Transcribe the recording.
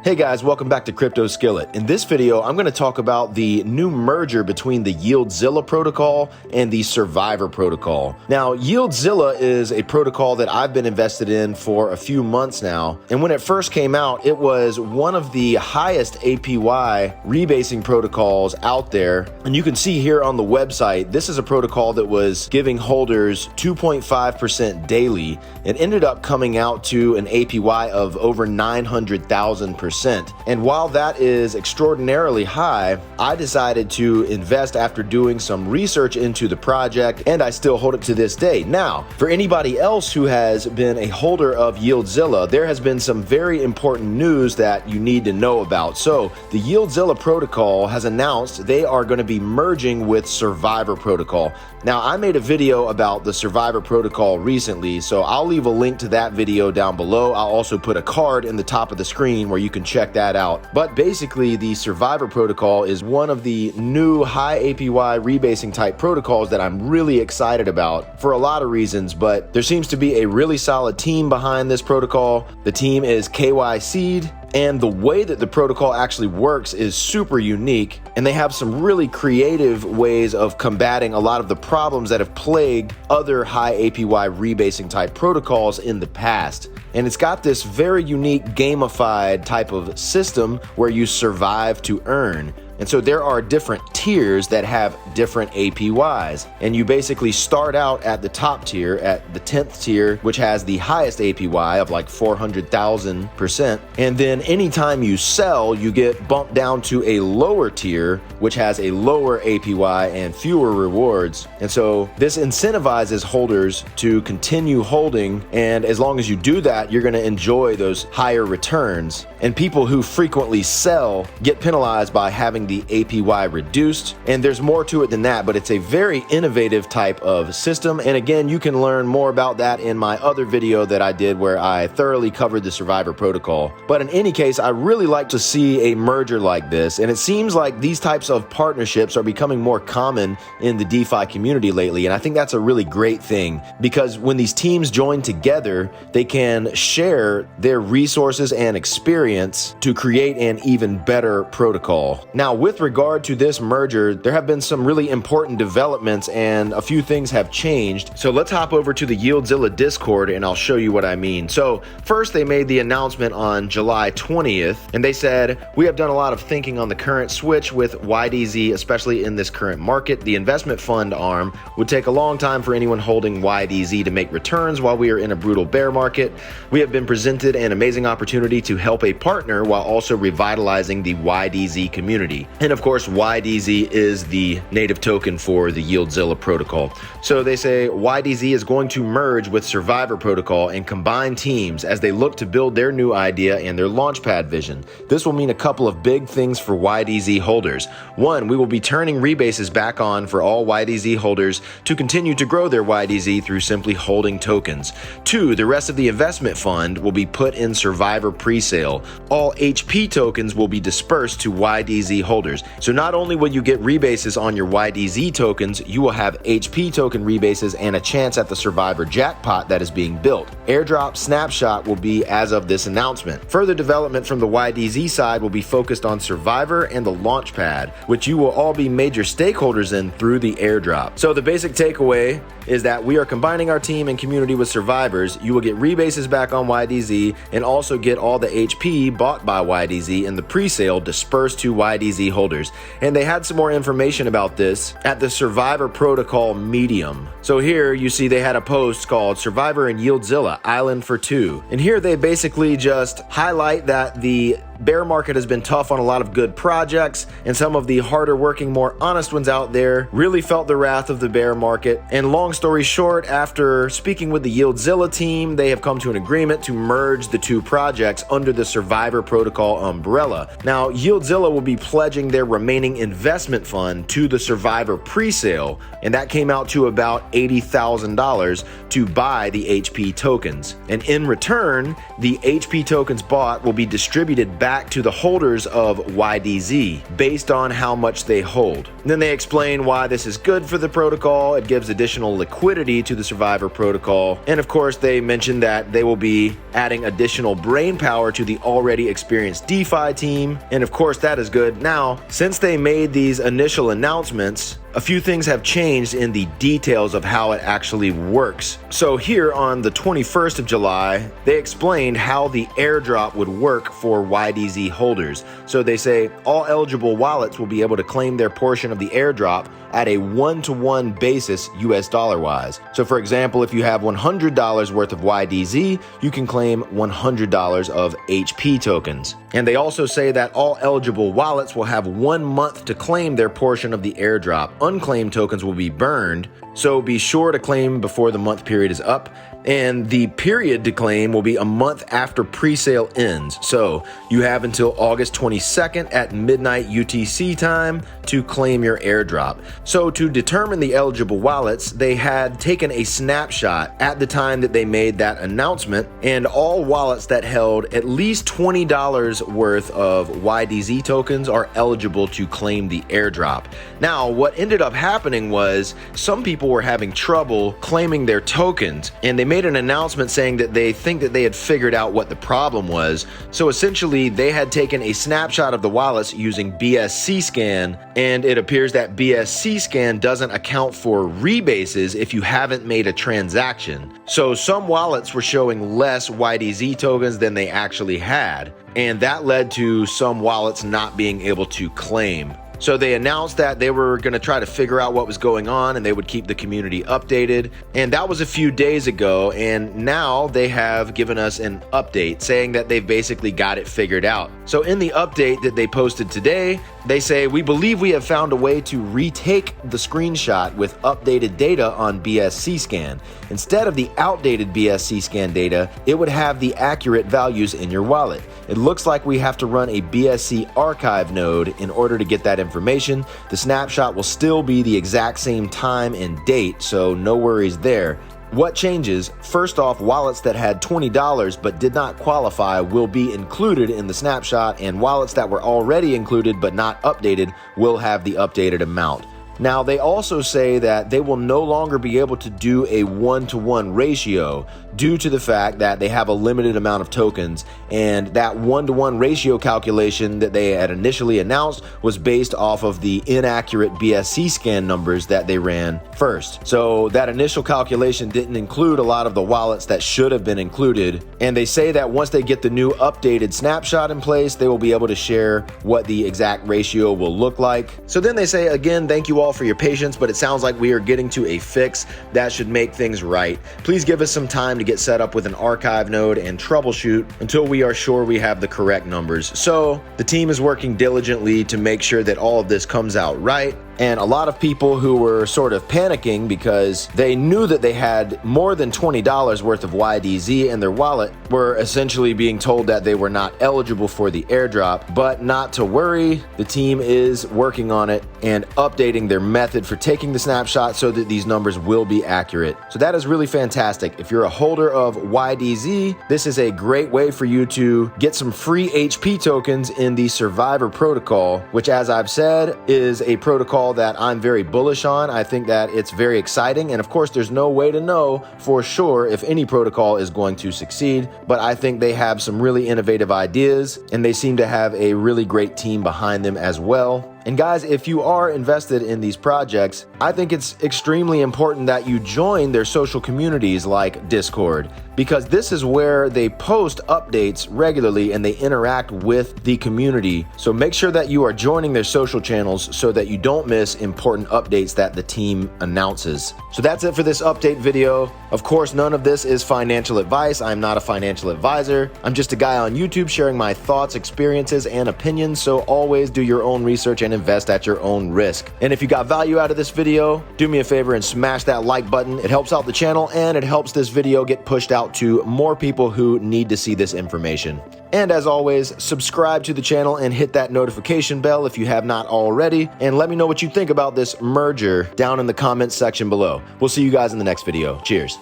Hey guys, welcome back to Crypto Skillet. In this video, I'm going to talk about the new merger between the YieldZilla protocol and the Survivor protocol. Now, YieldZilla is a protocol that I've been invested in for a few months now. And when it first came out, it was one of the highest APY rebasing protocols out there. And you can see here on the website, this is a protocol that was giving holders 2.5% daily. It ended up coming out to an APY of over 900,000%. And while that is extraordinarily high, I decided to invest after doing some research into the project, and I still hold it to this day. Now, for anybody else who has been a holder of YieldZilla, there has been some very important news that you need to know about. So the YieldZilla protocol has announced they are going to be merging with Survivor protocol. Now, I made a video about the Survivor protocol recently, so I'll leave a link to that video down below. I'll also put a card in the top of the screen where you can check that out. But basically, the Survivor protocol is one of the new high APY rebasing type protocols that I'm really excited about for a lot of reasons, but there seems to be a really solid team behind this protocol. The team is KYC'd, and the way that the protocol actually works is super unique, and they have some really creative ways of combating a lot of the problems that have plagued other high APY rebasing type protocols in the past. And it's got this very unique gamified type of system where you survive to earn. And so there are different tiers that have different APYs. And you basically start out at the top tier, at the 10th tier, which has the highest APY of like 400,000%. And then anytime you sell, you get bumped down to a lower tier, which has a lower APY and fewer rewards. And so this incentivizes holders to continue holding. And as long as you do that, you're going to enjoy those higher returns. And people who frequently sell get penalized by having the APY reduced, and there's more to it than that, but it's a very innovative type of system. And again, you can learn more about that in my other video that I did where I thoroughly covered the Survivor protocol. But in any case, I really like to see a merger like this, and it seems like these types of partnerships are becoming more common in the DeFi community lately, and I think that's a really great thing, because when these teams join together, they can share their resources and experience to create an even better protocol. Now, with regard to this merger, there have been some really important developments and a few things have changed. So let's hop over to the YieldZilla Discord and I'll show you what I mean. So first, they made the announcement on July 20th, and they said, "We have done a lot of thinking on the current switch with YDZ, especially in this current market. The investment fund arm would take a long time for anyone holding YDZ to make returns while we are in a brutal bear market. We have been presented an amazing opportunity to help a partner while also revitalizing the YDZ community." And of course, YDZ is the native token for the YieldZilla protocol. So they say YDZ is going to merge with Survivor protocol and combine teams as they look to build their new idea and their launchpad vision. This will mean a couple of big things for YDZ holders. One, we will be turning rebases back on for all YDZ holders to continue to grow their YDZ through simply holding tokens. Two, the rest of the investment fund will be put in Survivor presale. All HP tokens will be dispersed to YDZ holders. So not only will you get rebases on your YDZ tokens, you will have HP token rebases and a chance at the Survivor jackpot that is being built. Airdrop snapshot will be as of this announcement. Further development from the YDZ side will be focused on Survivor and the Launchpad, which you will all be major stakeholders in through the airdrop. So the basic takeaway is that we are combining our team and community with Survivors. You will get rebases back on YDZ and also get all the HP bought by YDZ in the presale dispersed to YDZ holders. And they had some more information about this at the Survivor protocol medium. So here you see they had a post called Survivor and YieldZilla Island for Two. And here they basically just highlight that the bear market has been tough on a lot of good projects, and some of the harder working, more honest ones out there really felt the wrath of the bear market. And long story short, after speaking with the YieldZilla team, they have come to an agreement to merge the two projects under the Survivor protocol umbrella. Now, YieldZilla will be pledging their remaining investment fund to the Survivor presale, and that came out to about $80,000 to buy the HP tokens. And in return, the HP tokens bought will be distributed back back to the holders of YDZ based on how much they hold. And then they explain why this is good for the protocol. It gives additional liquidity to the survivor protocol. And of course, they mentioned that they will be adding additional brain power to the already experienced DeFi team. And of course, that is good. Now, since they made these initial announcements, a few things have changed in the details of how it actually works. So here on the 21st of July, they explained how the airdrop would work for YDZ holders. So they say all eligible wallets will be able to claim their portion of the airdrop at a one-to-one basis US dollar wise. So for example, if you have $100 worth of YDZ, you can claim $100 of HP tokens. And they also say that all eligible wallets will have 1 month to claim their portion of the airdrop. Unclaimed tokens will be burned, so be sure to claim before the month period is up. And the period to claim will be a month after pre-sale ends. So you have until August 22nd at midnight UTC time to claim your airdrop. So to determine the eligible wallets, they had taken a snapshot at the time that they made that announcement, and all wallets that held at least $20 worth of YDZ tokens are eligible to claim the airdrop. Now, what ended up happening was some people were having trouble claiming their tokens, and they made an announcement saying that they think that they had figured out what the problem was. So essentially, they had taken a snapshot of the wallets using BSC scan, and it appears that BSC scan doesn't account for rebases if you haven't made a transaction. So some wallets were showing less YDZ tokens than they actually had, and that led to some wallets not being able to claim. So they announced that they were going to try to figure out what was going on, and they would keep the community updated. And that was a few days ago, and now they have given us an update saying that they've basically got it figured out. So in the update that they posted today, they say, "We believe we have found a way to retake the screenshot with updated data on BSC scan. Instead of the outdated BSC scan data, it would have the accurate values in your wallet. It looks like we have to run a BSC archive node in order to get that information. The snapshot will still be the exact same time and date, so no worries there. What changes? First off, wallets that had $20 but did not qualify will be included in the snapshot, and wallets that were already included but not updated will have the updated amount." Now, they also say that they will no longer be able to do a one-to-one ratio due to the fact that they have a limited amount of tokens, and that one-to-one ratio calculation that they had initially announced was based off of the inaccurate BSC scan numbers that they ran first. So that initial calculation didn't include a lot of the wallets that should have been included, and they say that once they get the new updated snapshot in place, they will be able to share what the exact ratio will look like. So then they say, again, thank you all for your patience, but it sounds like we are getting to a fix that should make things right. Please give us some time to get set up with an archive node and troubleshoot until we are sure we have the correct numbers. So the team is working diligently to make sure that all of this comes out right. And a lot of people who were sort of panicking because they knew that they had more than $20 worth of YDZ in their wallet were essentially being told that they were not eligible for the airdrop. But not to worry, the team is working on it and updating their method for taking the snapshot so that these numbers will be accurate. So that is really fantastic. If you're a holder of YDZ, this is a great way for you to get some free HP tokens in the Survivor protocol, which, as I've said, is a protocol that I'm very bullish on. I think that it's very exciting, and of course there's no way to know for sure if any protocol is going to succeed, but I think they have some really innovative ideas, and they seem to have a really great team behind them as well. And guys, if you are invested in these projects, I think it's extremely important that you join their social communities like Discord, because this is where they post updates regularly and they interact with the community. So make sure that you are joining their social channels so that you don't miss important updates that the team announces. So that's it for this update video. Of course, none of this is financial advice. I'm not a financial advisor. I'm just a guy on YouTube sharing my thoughts, experiences, and opinions. So always do your own research and invest at your own risk. And if you got value out of this video, do me a favor and smash that like button. It helps out the channel and it helps this video get pushed out to more people who need to see this information. And as always, subscribe to the channel and hit that notification bell if you have not already. And let me know what you think about this merger down in the comments section below. We'll see you guys in the next video. Cheers.